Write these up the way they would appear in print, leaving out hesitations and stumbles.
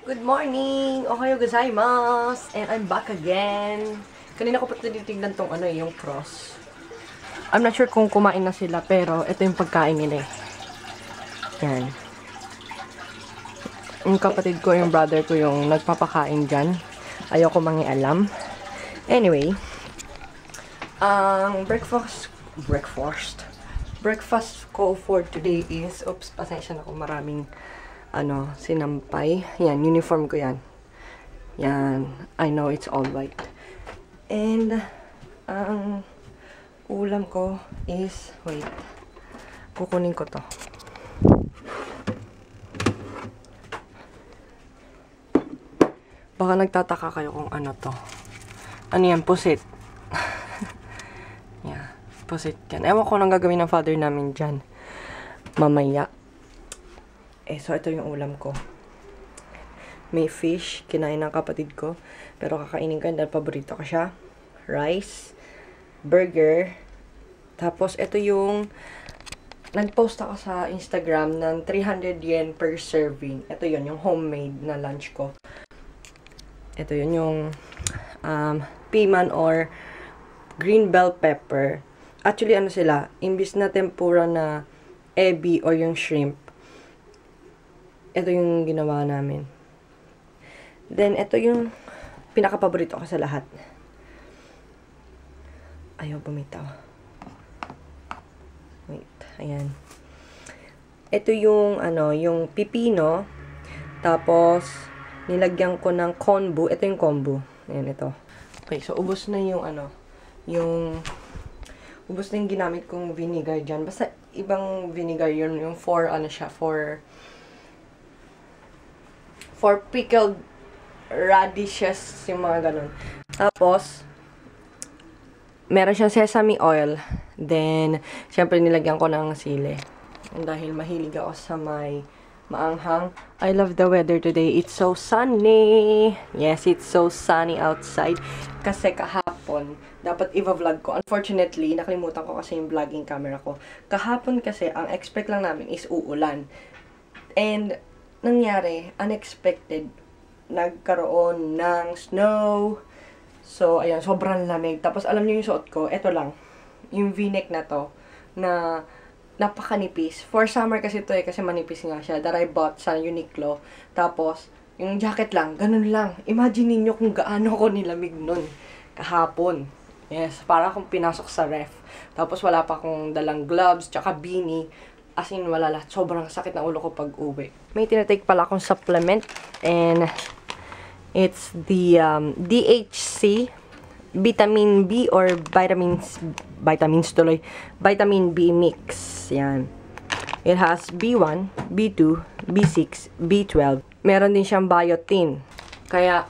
Good morning! Ohayo gozaimasu! And I'm back again. Kanina ko pa tinitignan tong yung cross. I'm not sure kung kumain na sila, pero ito yung pagkain nila eh. Yan. Yung kapatid ko, yung brother ko yung nagpapakain dyan. Ayoko mangialam. Anyway, ang breakfast ko for today is, oops, pasensya na ko, maraming sinampay. Yan, uniform ko yan. Yan, I know it's all white. And, ang ulam ko is, wait, kukunin ko to. Baka nagtataka kayo kung ano to. Ano yan, pusit. Yeah, pusit yan. Ewan ko nang gagawin ng father namin dyan. Mamaya. So ito yung ulam ko. May fish, kinain ng kapatid ko. Pero kakainin ko dahil paborito ko siya. Rice, burger. Tapos ito yung nag-post ako sa Instagram ng 300 yen per serving. Ito yun, yung homemade na lunch ko. Ito yun yung piman or green bell pepper. Actually, ano sila, imbis na tempura na ebi or yung shrimp, ito yung ginawa namin. Then, ito yung pinaka-paborito ko sa lahat. Ayaw bumitaw. Wait, ayan. Ito yung, yung pipino. Tapos, nilagyan ko ng konbu. Ito yung konbu. Ayan, ito. Okay, so, ubos na yung, ubos na yung ginamit kong vinegar dyan. Basta, ibang vinegar yun. Yung for pickled radishes, yung mga ganun. Tapos, meron siyang sesame oil. Then, syempre nilagyan ko ng sili. And dahil mahilig ako sa may maanghang. I love the weather today. It's so sunny. Yes, it's so sunny outside. Kasi kahapon, dapat i-vlog ko. Unfortunately, nakalimutan ko kasi yung vlogging camera ko. Kahapon kasi, ang expect lang namin is uulan. And, nangyari, unexpected, nagkaroon ng snow. So, ayan, sobrang lamig. Tapos, alam niyo yung suot ko, eto lang, yung v-neck na to, na napakanipis. For summer kasi to kasi manipis nga siya, that I bought sa Uniqlo. Tapos, yung jacket lang, ganun lang. Imagine niyo kung gaano ko nilamig nun, kahapon. Yes, para akong pinasok sa ref. Tapos, wala pa akong dalang gloves, tsaka beanie. As in, wala lahat. Sobrang sakit na ulo ko pag uwi. May tinatake pala akong supplement. And, it's the DHC Vitamin B or Vitamin B mix. Yan. It has B1, B2, B6, B12. Meron din siyang biotin. Kaya,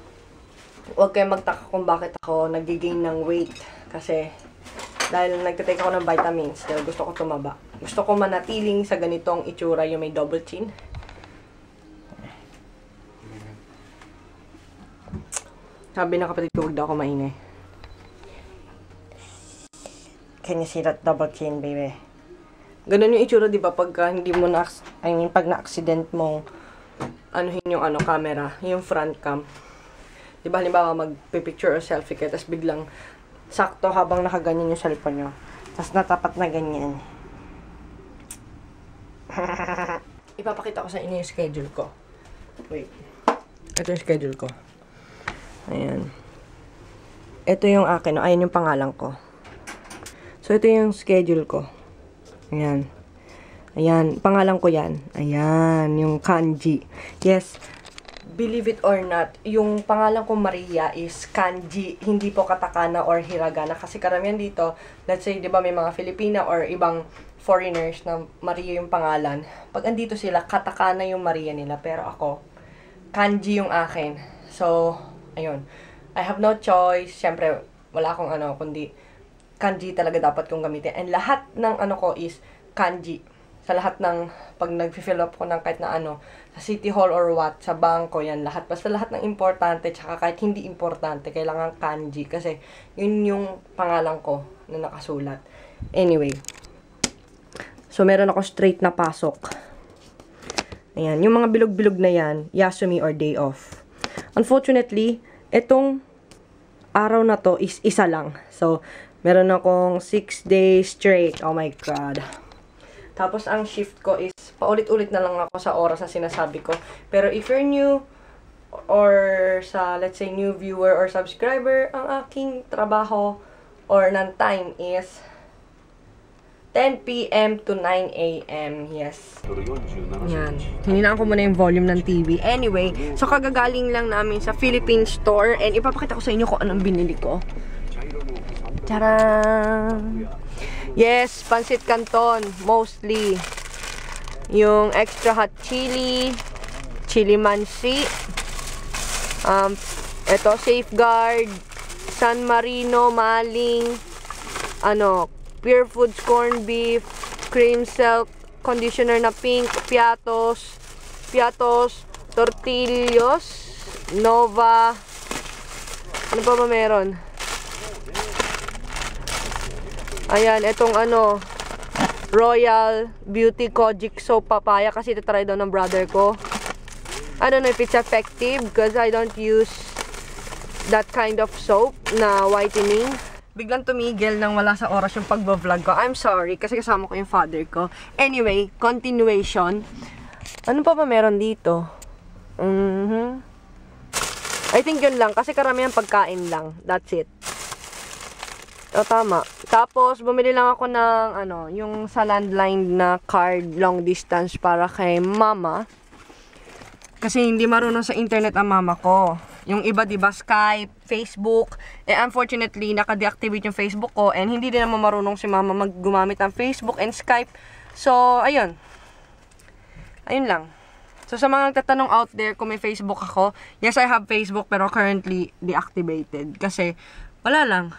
huwag kayong magtaka kung bakit ako nag-gain ng weight. Kasi, dahil nagtitake ako ng vitamins, dahil gusto ko tumaba. Gusto ko manatiling sa ganitong itsura, yung may double chin. Sabi ng kapatid ko, huwag daw ako maingay. Can you see that double chin, baby? Ganun yung itsura, di ba? Pagka hindi mo na, pag na-accident mong anuhin yung camera, yung front cam. Di ba, halimbawa, magpipicture or selfie kayo, tapos biglang sakto habang nakaganyan yung cellphone nyo. Tapos natapat na ganyan. Ipapakita ko sa inyo yung schedule ko. Wait. Ito yung schedule ko. Ayan. Ito yung akin. Ayan yung pangalan ko. So, ito yung schedule ko. Ayan. Ayan. Pangalan ko yan. Ayan. Yung kanji. Yes. Believe it or not, yung pangalan ko Maria is kanji. Hindi po katakana or hiragana. Kasi karamihan dito, let's say, di ba may mga Filipina or ibang foreigners na Maria yung pangalan. Pag andito sila, katakana yung Maria nila. Pero ako, kanji yung akin. So, ayun. I have no choice. Siyempre, wala akong kundi kanji talaga dapat kong gamitin. And lahat ng ko is kanji. Sa lahat ng, pag nag-fill up ko ng kahit na sa City Hall or what, sa bangko, yan lahat. Basta lahat ng importante, tsaka kahit hindi importante, kailangan kanji. Kasi, yun yung pangalan ko na nakasulat. Anyway. So, meron ako straight na pasok. Ayan, yung mga bilog-bilog na yan, Yasumi or Day Off. Unfortunately, itong araw na to is isa lang. So, meron akong 6 days straight. Oh my God. Tapos, ang shift ko is, paulit-ulit na lang ako sa oras na sinasabi ko. Pero if you're new, or sa, let's say, new viewer or subscriber, ang aking trabaho or ng time is 10 p.m. to 9 a.m. Yes. Yan. Hininaan ko muna yung volume ng TV. Anyway, so kagagaling lang namin sa Philippine store and ipapakita ko sa inyo kung anong binili ko. Charan! Yes, pancit canton. Mostly. Yung extra hot chili. Chili mansi. Ito, Safeguard. San Marino, Maling. Pure Foods corned beef, cream silk, conditioner na pink, Piatos, Tortillos, Nova. Ano pa ba meron? Ayan, itong Royal Beauty Kojic Soap Papaya kasi titry daw ng brother ko. I don't know if it's effective because I don't use that kind of soap na whitening. Biglang tumigil nang wala sa oras yung pagbablog ko. I'm sorry, kasi kasama ko yung father ko. Anyway, continuation. Ano pa ba meron dito? I think yun lang, kasi karamihan pagkain lang. That's it. O, tama. Tapos, bumili lang ako ng, yung sa landline na card, long distance, para kay mama. Kasi hindi marunong sa internet ang mama ko. Yung iba, diba, Skype, Facebook. Unfortunately, naka-deactivate yung Facebook ko. And hindi din naman marunong si mama gumamit ng Facebook and Skype. So, ayun. Ayun lang. So, sa mga nagtatanong out there kung may Facebook ako, yes, I have Facebook, pero currently deactivated. Kasi, wala lang.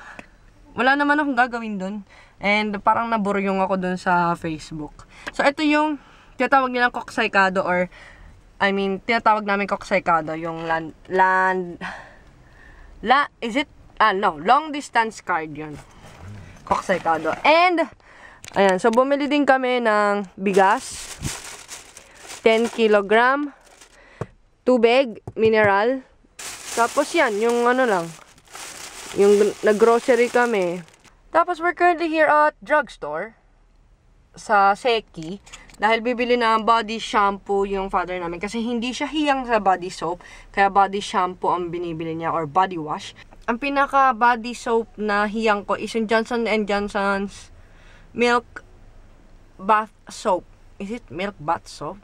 Wala naman akong gagawin dun. And parang naburyong ako dun sa Facebook. So, ito yung tinatawag nilang koksaykado or tinatawag namin koksaykado, yung long distance card yun. Koksaykado. And, ayan, so bumili din kami ng bigas, 10 kilogram, tubig, mineral, tapos yan, yung yung nag-grocery kami. Tapos we're currently here at drugstore, sa Seki, dahil bibili na body shampoo yung father namin. Kasi hindi siya hiyang sa body soap. Kaya body shampoo ang binibili niya or body wash. Ang pinaka body soap na hiyang ko is yung Johnson & Johnson's Milk Bath Soap. Is it Milk Bath Soap?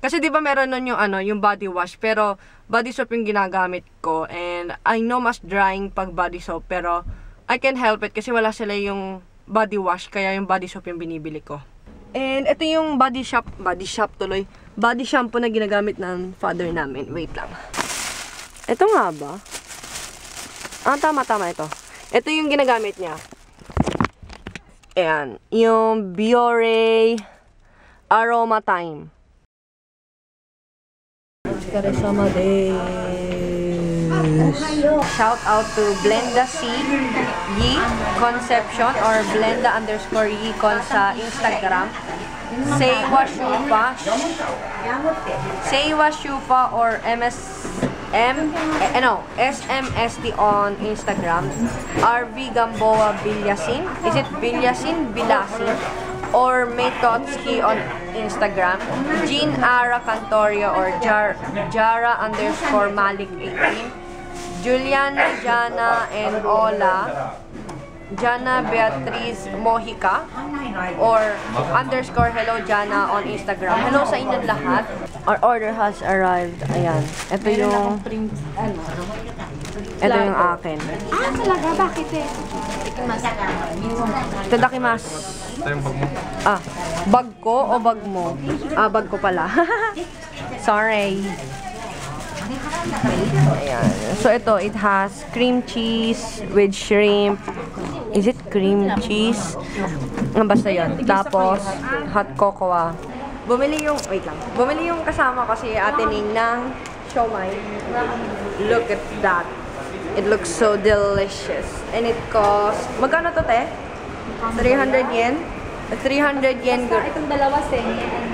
Kasi di ba meron nun yung yung body wash. Pero body soap yung ginagamit ko. And I know mas drying pag body soap. Pero I can help it kasi wala sila yung body wash. Kaya yung body soap yung binibili ko. And ito yung body shampoo na ginagamit ng father namin. Wait lang. Ito nga ba? Tama ito. Ito yung ginagamit niya. Ayan. Yung Biore Aroma Time. Shout out to Blenda C. Yi Conception or Blenda_Yi Con sa Instagram. Seiwa Shufa or SMSD on Instagram. RV Gamboa Bilyasin. Is it Bilyasin? Bilasin? Or Maytotski on Instagram. Jean Ara Cantorio or Jara_Malik 18. Juliana, Jana, and Ola. Jana Beatriz Mojica or _Hello Jana on Instagram. Hello sa inyong lahat. Our order has arrived. Ayan. Ito yung akin. Talaga? Bakit eh? Itadakimasu. Ito yung bag mo. Bag ko o bag mo? Bag ko pala. Sorry. Ayan. So, ito, it has cream cheese with shrimp. Is it cream cheese? Basta yun. Tapos, hot cocoa. Bumili yung kasama ko si Ate Ning ng siomai. Look at that. It looks so delicious. And it costs, magkano to, te? 300 yen? 300 yen. Itong dalawa, 10 yen.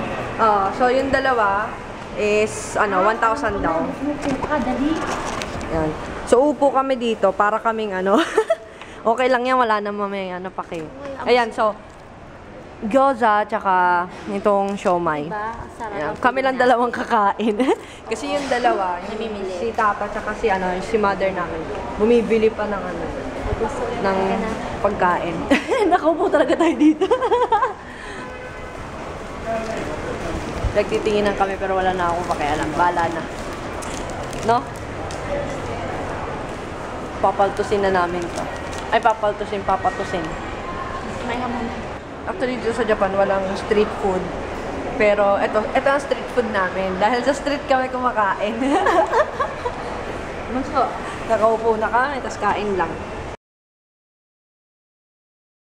So yung dalawa is, 1,000 daw. Dali. Yan. So, upo kami dito para kaming okay lang yan, wala naman may pake. Ayan, so, gyoza, tsaka itong siomai. Diba? Sarap. Ayan. Kami lang dalawang kakain. Kasi yung dalawa, si Tata, tsaka si mother namin, bumibili pa ng ng pagkain. Nakaupo talaga tayo dito. Nagtitinginan kami pero wala na akong pakialam. Bala na. No? Papaltusin na namin to. Ay, papatusin. May hamon. Actually, dito sa Japan, walang street food. Pero, ito ang street food namin. Dahil sa street kami kumakain. Nakaupo na kami, tapos kain lang.